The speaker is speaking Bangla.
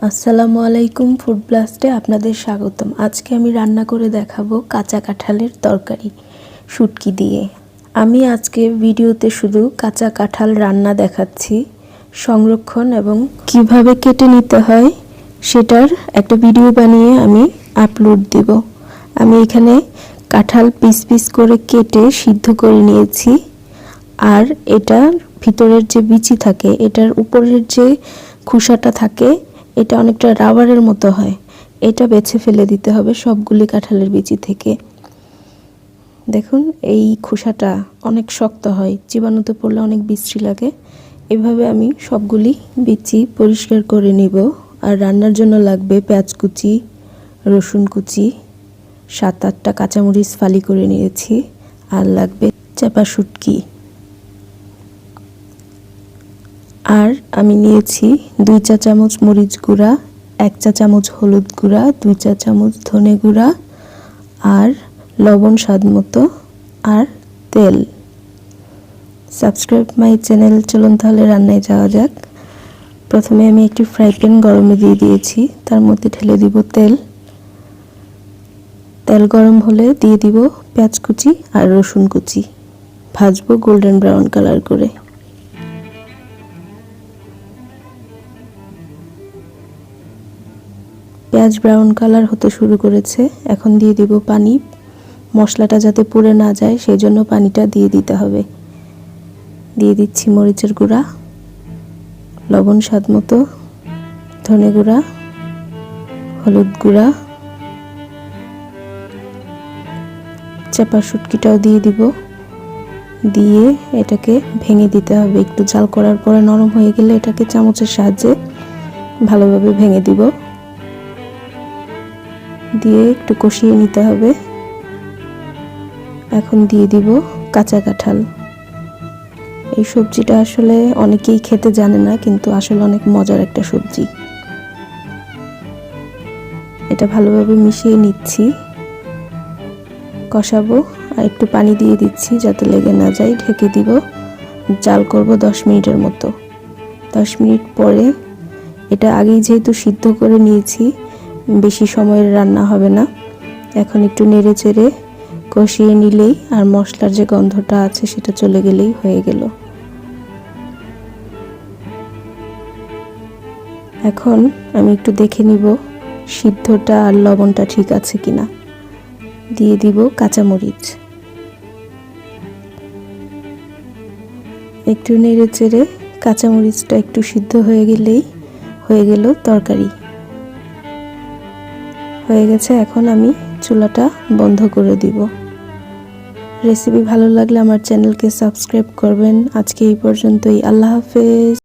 আসসালামু আলাইকুম, ফুড ব্লাস্টে আপনাদের স্বাগতম। আজকে আমি রান্না করে দেখাবো কাঁচা কাঁঠালের তরকারি শুটকি দিয়ে। আমি আজকে ভিডিওতে শুধু কাঁচা কাঁঠাল রান্না দেখাচ্ছি, সংরক্ষণ এবং কিভাবে কেটে নিতে হয় সেটার একটা ভিডিও বানিয়ে আমি আপলোড দিব। আমি এখানে কাঁঠাল পিস পিস করে কেটে সিদ্ধ করে নিয়েছি। আর এটার ভিতরের যে বিচি থাকে, এটার উপরের যে খোসাটা থাকে, এটা অনেকটা রাবারের মতো হয়। এটা বেছে ফেলে দিতে হবে সবগুলি কাঁঠালের বিচি থেকে। দেখুন, এই খোসাটা অনেক শক্ত হয়, চিবানোতে পড়লে অনেক বিশ্রী লাগে। এভাবে আমি সবগুলি বিচি পরিষ্কার করে নিব। আর রান্নার জন্য লাগবে পেঁয়াজ কুচি, রসুন কুচি, 7-8টা কাঁচামরিচ ফালি করে নিয়েছি। আর লাগবে চাপা শুটকি। আর আমি নিয়েছি 2 চা চামচ মরিচ গুঁড়া, 1 চা চামচ হলুদ গুঁড়া, 2 চা চামচ ধনে গুঁড়া, আর লবণ স্বাদ মতো, আর তেল। Subscribe my channel. চলুন তাহলে রান্নায় যাওয়া যাক। প্রথমে আমি একটি ফ্রাই প্যান গরমে দিয়ে দিয়েছি, তার মধ্যে ঢেলে দিব তেল। তেল গরম হলে দিয়ে দিব পেঁয়াজ কুচি আর রসুন কুচি। ভাজবো গোল্ডেন ব্রাউন কালার করে। পেঁয়াজ ব্রাউন কালার হতে শুরু করেছে। এখন দিয়ে দিব পানি। মশলাটা যাতে পুড়ে না যায় সেই জন্য পানিটা দিয়ে দিতে হবে। দিয়ে দিচ্ছি মরিচের গুঁড়া, লবণ স্বাদ মতো, ধনে গুঁড়া, হলুদ গুঁড়া, চাপা শুটকিটাও দিয়ে দিব। দিয়ে এটাকে ভেঙে দিতে হবে। একটু জাল করার পরে নরম হয়ে গেলে এটাকে চামচের সাহায্যে ভালোভাবে ভেঙে দিব। দিয়ে একটু কষিয়ে নিতে হবে। এখন দিয়ে দিব কাঁচা কাঁঠাল। এই সবজিটা আসলে অনেকেই খেতে জানে না, কিন্তু আসলে অনেক মজার একটা সবজি। এটা ভালোভাবে মিশিয়ে নিচ্ছি, কষাবো। আর একটু পানি দিয়ে দিচ্ছি যাতে লেগে না যায়। ঢেকে দিব, জাল করব 10 মিনিটের মতো। 10 মিনিট পরে, এটা আগেই যেহেতু সিদ্ধ করে নিয়েছি, বেশি সময়ের রান্না হবে না। এখন একটু নেড়ে চেড়ে কষিয়ে নিলেই, আর মশলার যে গন্ধটা আছে সেটা চলে গেলেই হয়ে গেল। এখন আমি একটু দেখে নিব সিদ্ধটা আর লবণটা ঠিক আছে কিনা। দিয়ে দিব কাঁচামরিচ। একটু নেড়ে চেড়ে কাঁচামরিচটা একটু সিদ্ধ হয়ে গেলেই হয়ে গেল তরকারি। হয়ে গেছে। এখন আমি চুলাটা বন্ধ করে দিব। রেসিপি ভালো লাগলে আমার চ্যানেলকে সাবস্ক্রাইব করবেন। আজকে এই পর্যন্তই। আল্লাহ হাফেজ।